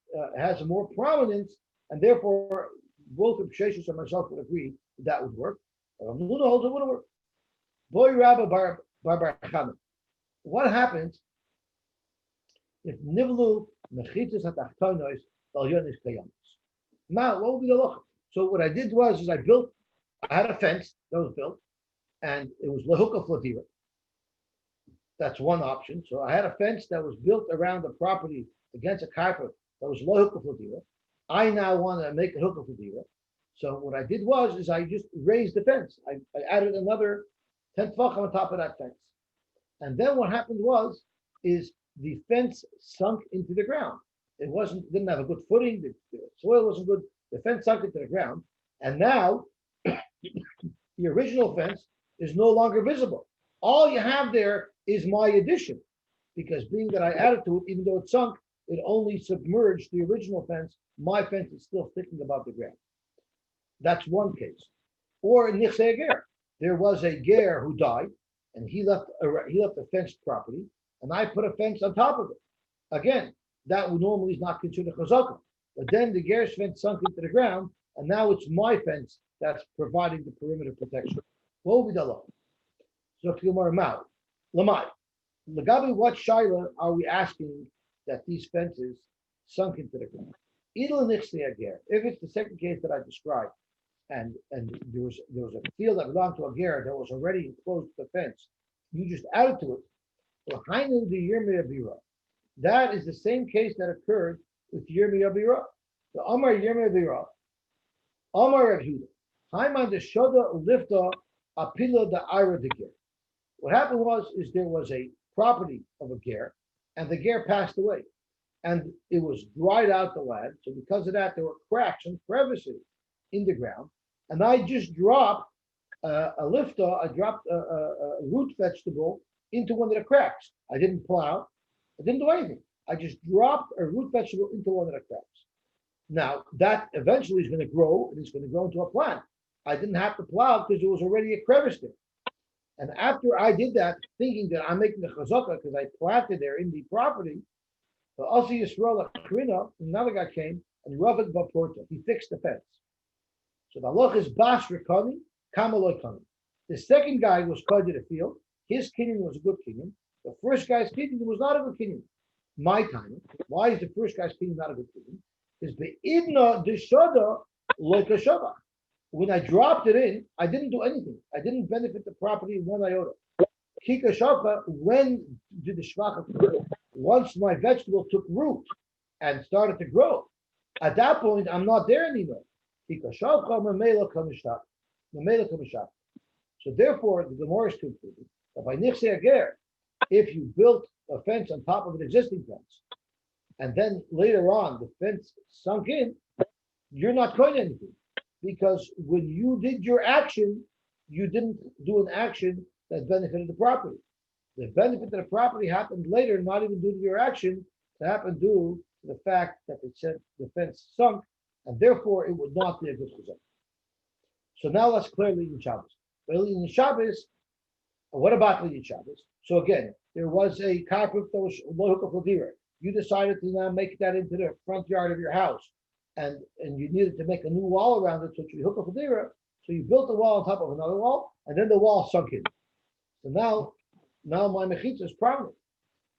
more prominence, and therefore both Rav Sheshes and myself would agree that would work. Rav Nuna holds it wouldn't work. Boy Rabba Bar Chanan. What happens if nivlu mechitzas hatachtonos dalyonis kayamis? Now, what would be the loch? So what I did was I had a fence that was built, and it was lehuka flotira. That's one option. So I had a fence that was built around the property against a carpet that was lehuka flotira. I now want to make a hookah flotira. So what I did was I just raised the fence. I added another 10 tefachim on top of that fence. And then what happened is the fence sunk into the ground. It didn't have a good footing. The soil wasn't good. The fence sunk into the ground. And now the original fence is no longer visible. All you have there is my addition, because being that I added to it, even though it sunk, it only submerged the original fence. My fence is still sticking above the ground. That's one case. Or in Nichsei Ger, there was a ger who died, and he left a fenced property, and I put a fence on top of it. Again, that would normally is not considered chazaka. But then the ger's fence sunk into the ground, and now it's my fence that's providing the perimeter protection. What will be the law? So Lamai. Lagabi, what shaila are we asking that these fences sunk into the ground? If it's the second case that I described, and there was a field that belonged to a ger that was already enclosed to the fence, you just added to it. That is the same case that occurred with Yirmiyah Bira. The Amar Yirmiyah Bira, Amar Rav Huda, Haiman the Shoda Lifta Apila the Ira de Ger. What happened is there was a property of a ger, and the ger passed away, and it was dried out the land. So because of that, there were cracks and crevices in the ground, and I just dropped a lifta. I dropped a root vegetable into one of the cracks. I didn't plow. I didn't do anything. I just dropped a root vegetable into one of the cracks. Now, that eventually is going to grow, and it's going to grow into a plant. I didn't have to plow because there was already a crevice there. And after I did that, thinking that I'm making the chazaka because I planted there in the property, the Asi Yisrael Achrina, another guy came and Ravik Baporta. He fixed the fence. So the halach is Bas Rekani, Kamaloi Kani. The second guy was called to the field. His kinyan was a good kinyan. The first guy's kinyan was not a good kinyan. My time. Why is the first guy's kinyan not a good kinyan? Because the idna deshada loika shava. When I dropped it in, I didn't do anything. I didn't benefit the property one iota. Kika shava, when did the shvach occur? Once my vegetable took root and started to grow, at that point I'm not there anymore. Kika shava mamela kamishak. Mamela kamishak. So therefore, the Gemara is concluding that by Nichsei Ger, if you built a fence on top of an existing fence, and then later on the fence sunk in, you're not going anything. Because when you did your action, you didn't do an action that benefited the property. The benefit of the property happened later, not even due to your action, it happened due to the fact that the fence sunk, and therefore it would not be a good result. So now let's clear Liyun Shabbos. Liyun Shabbos, what about Liyun Shabbos? So again, there was a carpet that was local for deer. You decided to now make that into the front yard of your house, and you needed to make a new wall around it, so you hook up a deer. So you built a wall on top of another wall, and then the wall sunk in. So now my mechitza is prominent.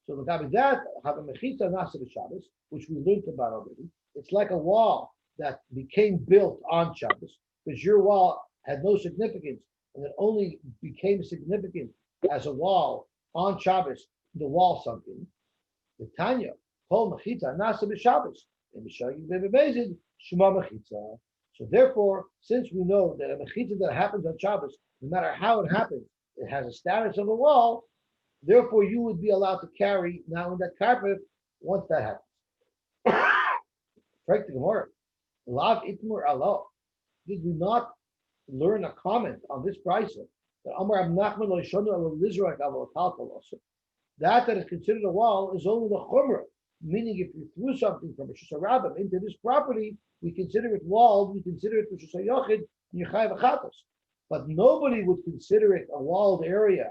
So the gabi that have a mechitza nasa b'Shabbos, which we learned about already. It's like a wall that became built on Shabbos, because your wall had no significance, and it only became significant as a wall on Shabbos. The wall sunk in. The Tanya, kol mechitza nasa b'Shabbos. So therefore, since we know that a mechitza that happens on Shabbos, no matter how it happens, it has a status of a wall. Therefore, you would be allowed to carry now in that carpet once that happens. Correct the Gemara. Lav itmur Allah. Did we not learn a comment on this price that Amar Rab Nachman lo yishonu al lizrak al talkal also? That is considered a wall is only the chumrah. Meaning, if you threw something from a Shusarabim into this property, we consider it walled, we consider it Shusar Yochid, and you chayv achatos. But nobody would consider it a walled area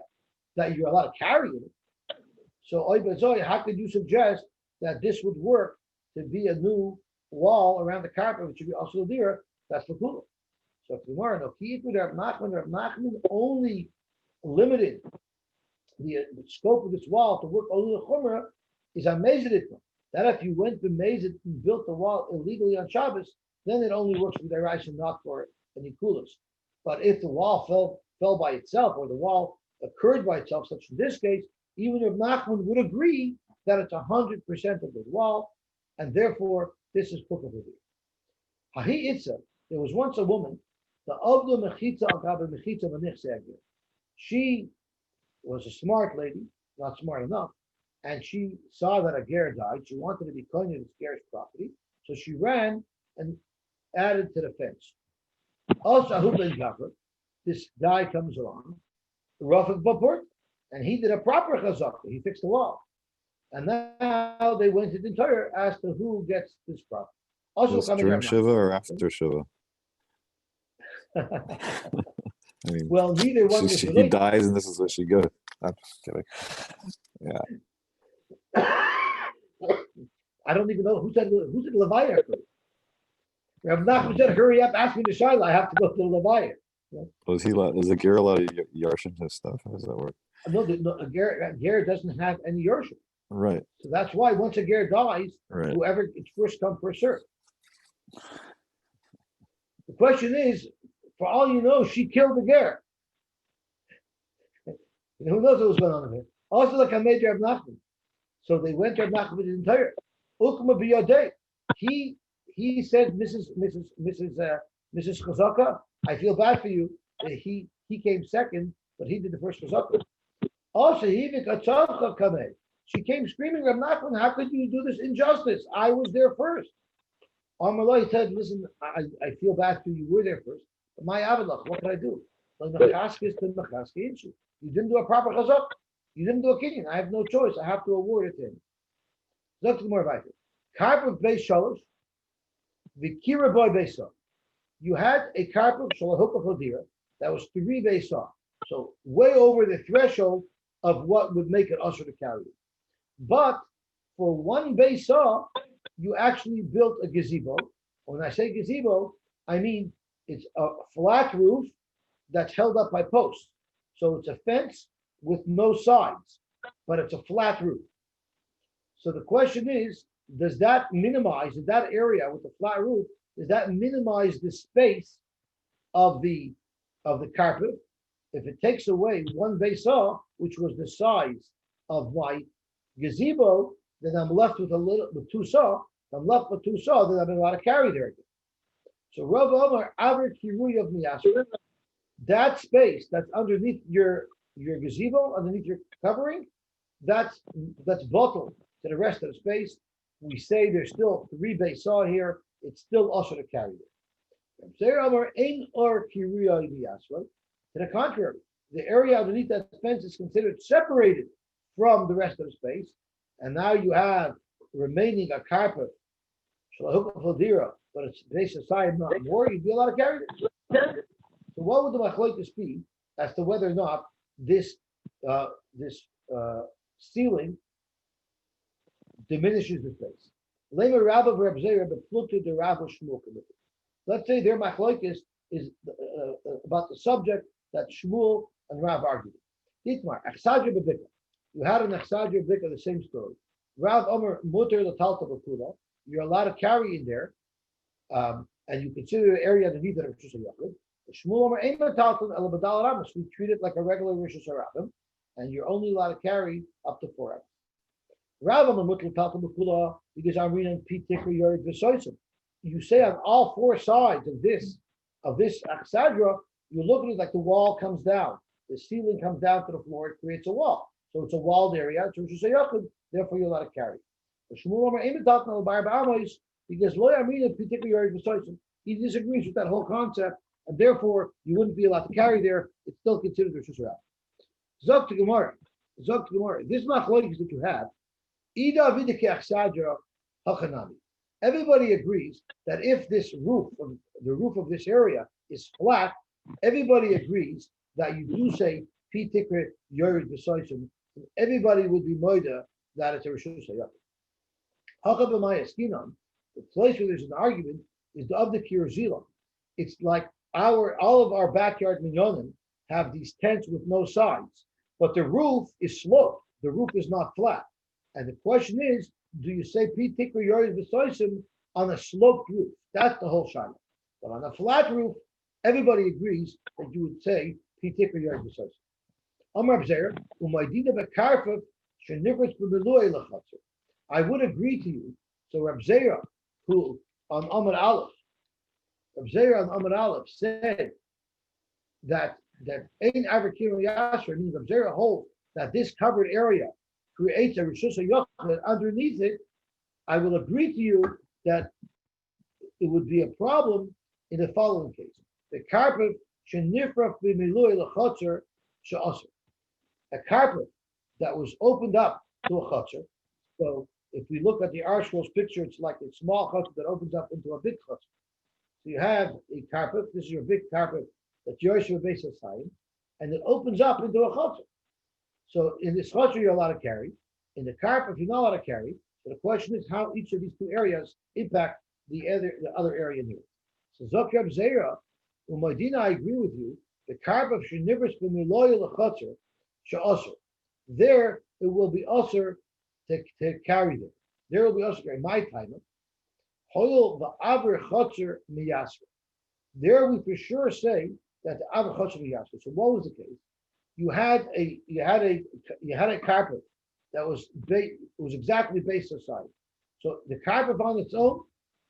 that you're allowed to carry in it. So, how could you suggest that this would work to be a new wall around the carpet, which would be also there? That's the kula. So, if you want to know, Rab Nachman only limited the scope of this wall to work only the chumrah. Is amazed that if you went to Mazid and built the wall illegally on Shabbos, then it only works for Deraisa and not for any kulas. But if the wall fell by itself, or the wall occurred by itself, such in this case, even if Nachman would agree that it's 100% of the wall, and therefore this is Pukavudi. Hahi Itza, There was once a woman, the Avda Mechitza Agabe Mechitza Manichsegir. She was a smart lady, not smart enough, and she saw that a ger died. She wanted to be kohen of this ger's property, so she ran and added to the fence. Also, Ahuben Gaffer, this guy comes along, Rafik Bapurt, and he did a proper chazaka. He fixed the wall. And now they went to the Torah as to who gets this property. Also, Just coming during up Shiva or after Shiva? now. I mean, Well, neither one was he related. dies and this is what she goes. I'm just kidding. I don't even know who said Leviah. Rav Nachman said, "Hurry up, ask me to Shiloh. I have to go to the Leviah." Was the Ger allowed to yarshin his stuff? How does that work? No, a ger doesn't have any yorship, Right, so that's why once a ger dies, right. whoever it's first come first serve. The question is, for all you know, she killed the ger. Who knows what was going on here? Also, like I made Rav Nachman. So they went to Rav Nachman with the entire Ukma biyodei. He said, Mrs. Chazaka, I feel bad for you. He came second, but he did the first Chazaka. Also, she came screaming, Rav Nachman, how could you do this injustice? I was there first. Amalai said, listen, I feel bad for you. You were there first. But my avalach, what can I do? You didn't do a proper chazak. You didn't do a kinyan. I have no choice. I have to award it to him. Look to the more about it. Carpet base shalosh, vikira boy base. You had a carpet shalahukah hodira that was 3 base off. So way over the threshold of what would make it usher to carry it. But for 1 base saw, you actually built a gazebo. When I say gazebo, I mean it's a flat roof that's held up by posts. So it's a fence with no sides, but it's a flat roof. So the question is, does that minimize that area with the flat roof? Does that minimize the space of the carpet? If it takes away 1 base saw, which was the size of my gazebo, then I'm left with 2 saw. If I'm left with 2 saw, then I'm allowed to carry there again. So Rav Omar Aver Kirui of Miyasra, that space that's underneath your gazebo, underneath your covering, that's bottled to the rest of the space. We say there's still 3 base saw here. It's still also to carry it. To the contrary, the area underneath that fence is considered separated from the rest of the space, and now you have remaining a carpet, but it's base aside not more. You'd be allowed to carry it. So what would the machlokes be as to whether or not this ceiling diminishes the space? Let's say their machlokes is about the subject that Shmuel and Rav argued. Ditmar, Achsadra B'Bika. You had an Achsadra B'Bika, the same story. Rav Omer Mutter L'Talta B'Kula. You're allowed to carry in there, and you consider the area underneath it of Rishus HaYachid. Shmuel Omer Ein L'Talta L'Badal Ramas. We treat it like a regular Rishus HaRabim, and you're only allowed to carry up to 4 hours. Rav Omer Mutter L'Talta B'Kula, because I'm reading Pete Tikri Yored V'Soisim. You say on all 4 sides of this Achsadra, you look at it like the wall comes down. The ceiling comes down to the floor, it creates a wall. So it's a walled area, it's Rishus HaYachid, therefore you're allowed to carry. Because he disagrees with that whole concept, and therefore you wouldn't be allowed to carry there. It's still considered Rishus HaYachid. Zok to Gemara. This machlokes that you have, everybody agrees that if the roof of this area is flat, everybody agrees that you do say Pi Tikrit Yored V'Soisim. Everybody would be moida that it's a Rishus HaYachid. The place where there's an argument is the of the Kirzila. It's like all of our backyard minyanim have these tents with no sides, but the roof is sloped. The roof is not flat. And the question is, do you say Pi Tikrit Yored V'Soisim on a sloped roof? That's the whole shayla. But on a flat roof, everybody agrees that you would say Pi Tikrit Yored V'Soisim. I would agree to you. So Rab Zera, who on Amar Aleph Reb Zera and Amar Aleph said that Ein Aver Yasser, meaning Reb Zera holds that this covered area creates a Rishus HaYochid underneath it. I will agree to you that it would be a problem in the following case. The carpet shenifrach b'milui l'chotzer she'aser. A carpet that was opened up to a chotzer. So if we look at the Arshwell's picture, it's like a small chotzer that opens up into a big chotzer. So you have a carpet. This is your big carpet that Yosy base of sign, and it opens up into a chotzer. So in this chotzer you're allowed to carry. In the carpet you're not allowed to carry. So the question is how each of these two areas impact the other area near it. So Zok Reb Zera, Umaydina, I agree with you. The carpet shenivers b'miloy l'chotzer she'aser. There it will be usher to carry them. There will be usher in my time. Hoyel va'aver chotzer miyasra. There we for sure say that the aver chotzer miyasra. So what was the case? You had a carpet that was exactly based aside. So the carpet on its own,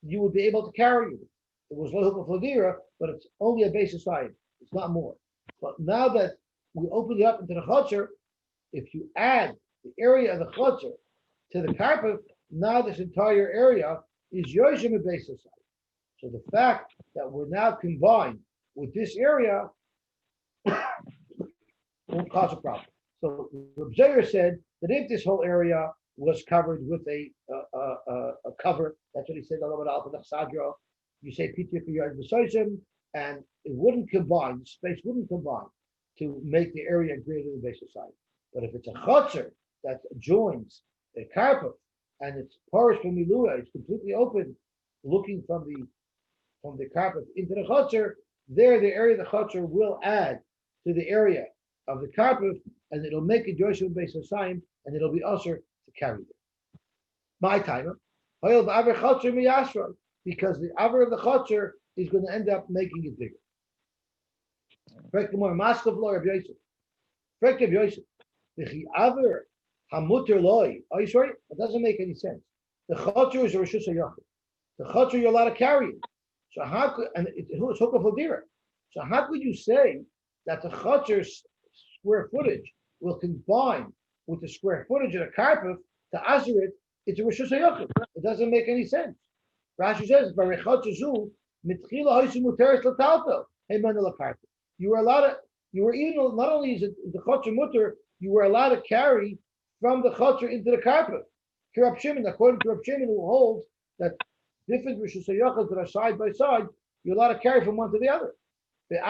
you would be able to carry it. It was local fladira, but it's only a base aside. It's not more. But now that we open it up into the chotzer, if you add the area of the chotzer to the carpet, now this entire area is Yosy base aside. So the fact that we're now combined with this area won't cause a problem. So Reb Zera said that if this whole area was covered with a cover, that's what he said. You say and it wouldn't combine. The space wouldn't combine to make the area greater than the base side. But if it's a chotzer that joins the carpet and it's porous from milua, it's completely open, looking from the carpet into the chotzer. There, the area of the chotzer will add to the area of the carpet, and it'll make it Yosy base of sign, and it'll be usher to carry it. My timer, because the aver of the chotzer is going to end up making it bigger. It doesn't make any sense. The chotzer is a reshus hayachid. The chotzer you're allowed to carry it. So how could it's hook of ladira? So how could you say that the chotzer's square footage will combine with the square footage of the carpet to asher it? It's a reshus hayachid. It doesn't make any sense. Rashi says, you were allowed to. You were even not only is it the chotzer mutter, you were allowed to carry from the chotzer into the carpet. Reb Shimon, according to Reb Shimon, who holds that different reshus hayachid that are side by side, you're allowed to carry from one to the other. And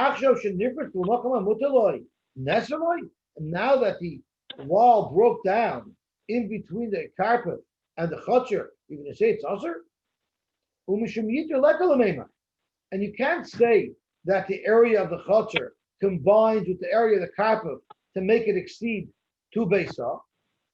now that the wall broke down in between the carpet and the chotzer, you're going to say it's usher? And you can't say that the area of the chotzer combines with the area of the carpet to make it exceed 2 Beisah,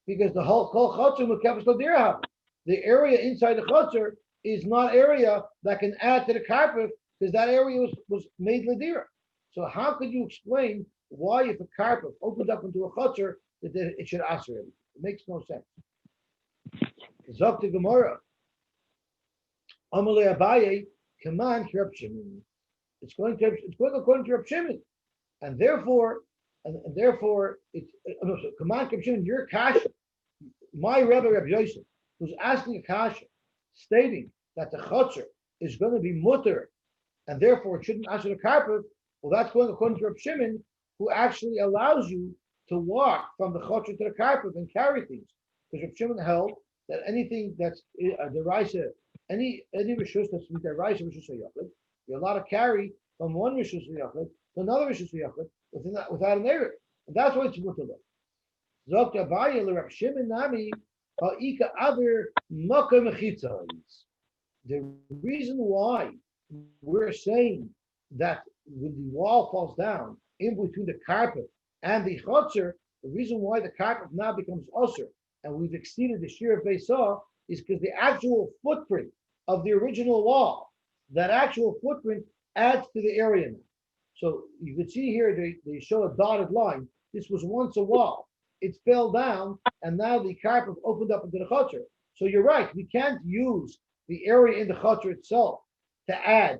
because the whole chotzer mukefes l'dirham. The area inside the chotzer is not area that can add to the carpet, because that area was made l'dirah. So how could you explain why, if a carpet opens up into a chotzer, that it should answer it? It makes no sense. Zok the Gemara. Amalei Abaye, Kaman Reb Shimon. It's going according to Reb Shimon, and therefore it's Kaman Reb Shimon. Your kasha, my Rebbe Reb Yosy, who's asking a kasha, stating that the chotzer is going to be mutter, and therefore it shouldn't answer the carpet. Well, that's going according to Reb Shimon, who actually allows you to walk from the chotzer to the carpet and carry things. Because Reb Shimon held that anything that's the raisa, any rishus that's with the raisa rishus hayachid, you're allowed to carry from one rishus hayachid to another rishus hayachid without an error, and that's why it's mutallah. Zok Abaye l'Reb Shimon nami ha'ika aver makom mechitzos. The reason why we're saying that when the wall falls down in between the carpet and the chotzer, the reason why the carpet now becomes usher and we've exceeded the shear of Beisah is because the actual footprint of the original wall, that actual footprint adds to the area now. So you can see here, they show a dotted line. This was once a wall. It fell down, and now the carpet opened up into the chotzer. So you're right, we can't use the area in the chotzer itself to add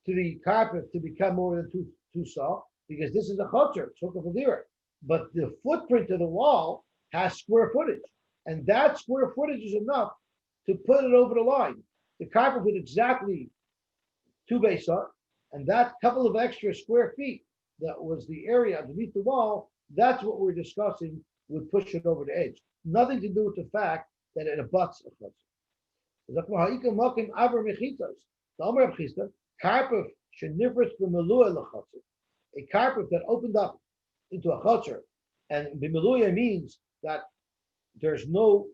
to the carpet to become more than two saw, because this is a chutzner, it's hookah v'dira. But the footprint of the wall has square footage, and that square footage is enough to put it over the line. The carpet with exactly 2 besa, and that couple of extra square feet that was the area underneath the wall, that's what we're discussing would push it over the edge. Nothing to do with the fact that it abuts a chutzner. A carpet that opened up into a chutzner, and bimeluya means that there's no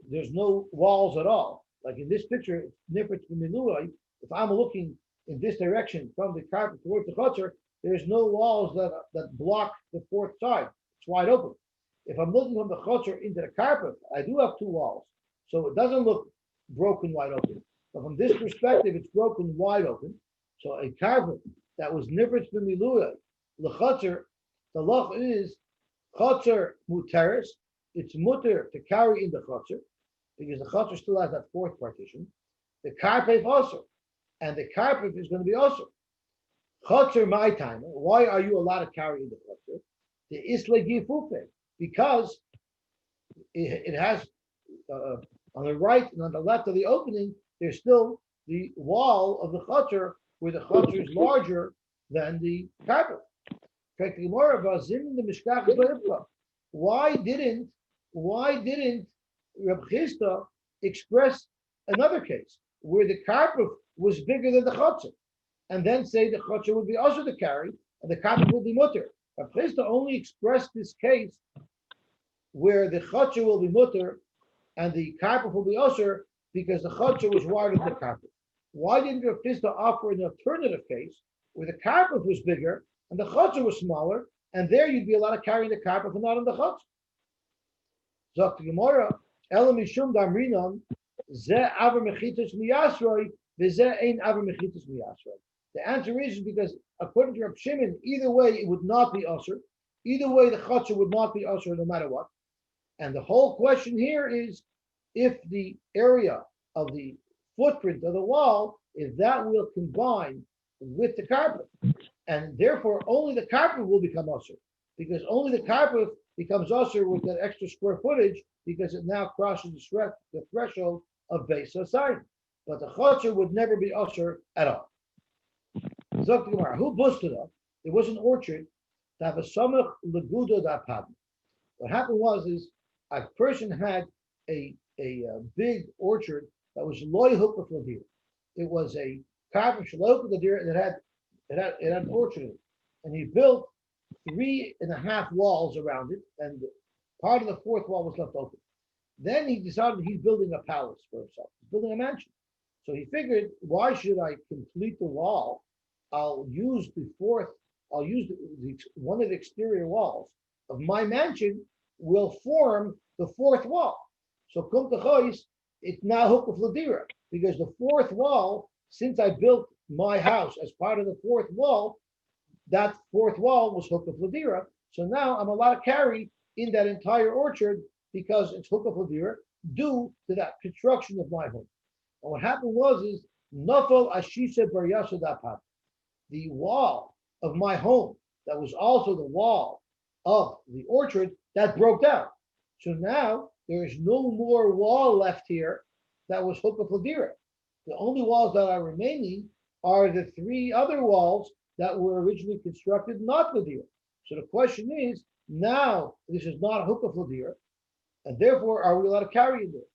walls at all. Like in this picture, nifritz bimeluya. If I'm looking in this direction from the carpet towards the chutzner, there's no walls that block the fourth side. It's wide open. If I'm looking from the chutzner into the carpet, I do have 2 walls, so it doesn't look broken wide open. But from this perspective, it's broken wide open. So a carpet that was nifritz b'miluya l'chutzner, the loch is chutzner muteris. It's mutter to carry in the chutzner because the chutzner still has that fourth partition. The carpet also, and the carpet is going to be also chutzner my time. Why are you allowed to carry in the chutzner? The isle gifufe, because it has on the right and on the left of the opening, there's still the wall of the chutzner where the chutzner is larger than the carpet. Why didn't Reb Chisda express another case where the carpet was bigger than the chutzner, and then say the chutzner would be also to carry and the carpet will be mutter? Reb Chisda only expressed this case where the chutzner will be mutter and the carpet will be usher because the chutzner was wider than the carpet. Why didn't Reb Chisda offer an alternative case where the carpet was bigger and the chutzner was smaller, and there you'd be allowed to carry the carpet but not on the chutzner? Zok the Gemara, Elam Mishum Damrinon, Ze Aver Mechitus Miyasroi, Veze Ein Aver Mechitus Miyasroi. The answer is because according to Reb Shimon, either way it would not be usher. Either way the chutzner would not be usher no matter what. And the whole question here is if the area of the footprint of the wall, if that will combine with the carpet. And therefore only the carpet will become usher, because only the carpet becomes usher with that extra square footage because it now crosses the threshold of base sign. But the chutzner would never be usher at all. Zok the Gemara, who busted up? There was an orchard to have a samach legudo da padma. What happened was a person had a big orchard that was loy hukah fladir. It was a carpet shaloka fladir, and it had an orchard in it, and he built 3.5 walls around it, and part of the 4th wall was left open. Then he decided he's building a palace for himself. He's building a mansion. So he figured, why should I complete the wall? I'll use one of the exterior walls of my mansion will form the 4th wall. So kum techois, it's now hukah fladira, because the 4th wall, since I built my house as part of the 4th wall, that 4th wall was hukah fladira. So now I'm allowed to carry in that entire orchard because it's hukah fladira due to that construction of my home. And what happened was nafal ashisa bar yasadapat, the wall of my home that was also the wall of the orchard that broke down. So now there is no more wall left here that was hukah fladira. The only walls that are remaining are the 3 other walls that were originally constructed not fladira. So the question is, now this is not hukah fladira, and therefore are we allowed to carry it there?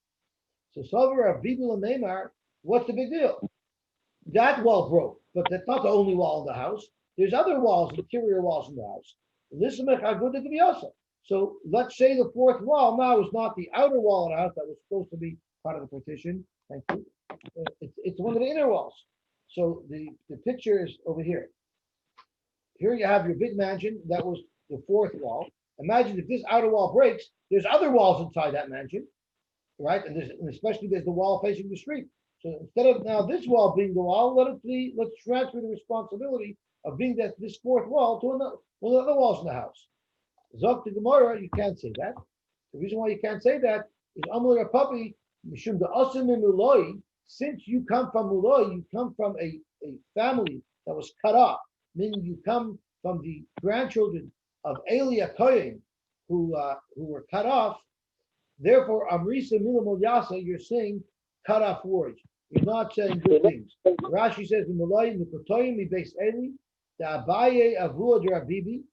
So Sover Avibul Meimar, what's the big deal? That wall broke, but that's not the only wall in the house. There's other walls, interior walls in the house. So let's say the 4th wall now is not the outer wall of the house that was supposed to be part of the partition. Thank you. It's one of the inner walls. So the picture is over here. Here you have your big mansion that was the 4th wall. Imagine if this outer wall breaks, there's other walls inside that mansion, right? And especially there's the wall facing the street. So instead of now this wall being the wall, let's transfer the responsibility of being this 4th wall to one of the other walls in the house. Zok to Gemara, you can't say that. The reason why you can't say that is Amalei Rapapi, Mishum da Asim Muloi, since you come from Muloi, you come from a family that was cut off, meaning you come from the grandchildren of Eli Kohen, who were cut off. Therefore, Amrisa Milamol Yasa, you're saying cut off words. You're not saying good things. Rashi says, "Nukotoyim mi beis Eli, the Abaye Avua de Rabibi,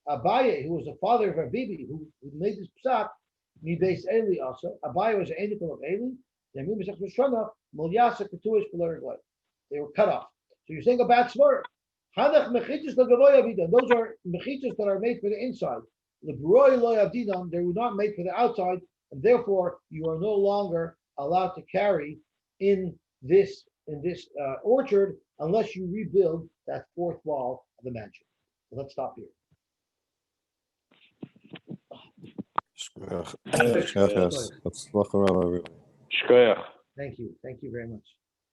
Abaye, who was the father of Rabibi, who made this psak, mi beis Eli also. Abaye was an angel of Eli. They were cut off. So you're saying a bad smart. Those are mechitzas that are made for the inside. They were not made for the outside, and therefore you are no longer allowed to carry in this orchard unless you rebuild that fourth wall of the mansion. So let's stop here. Shkoyach. Yes. Let's look around everyone. Shkoyach. Thank you very much.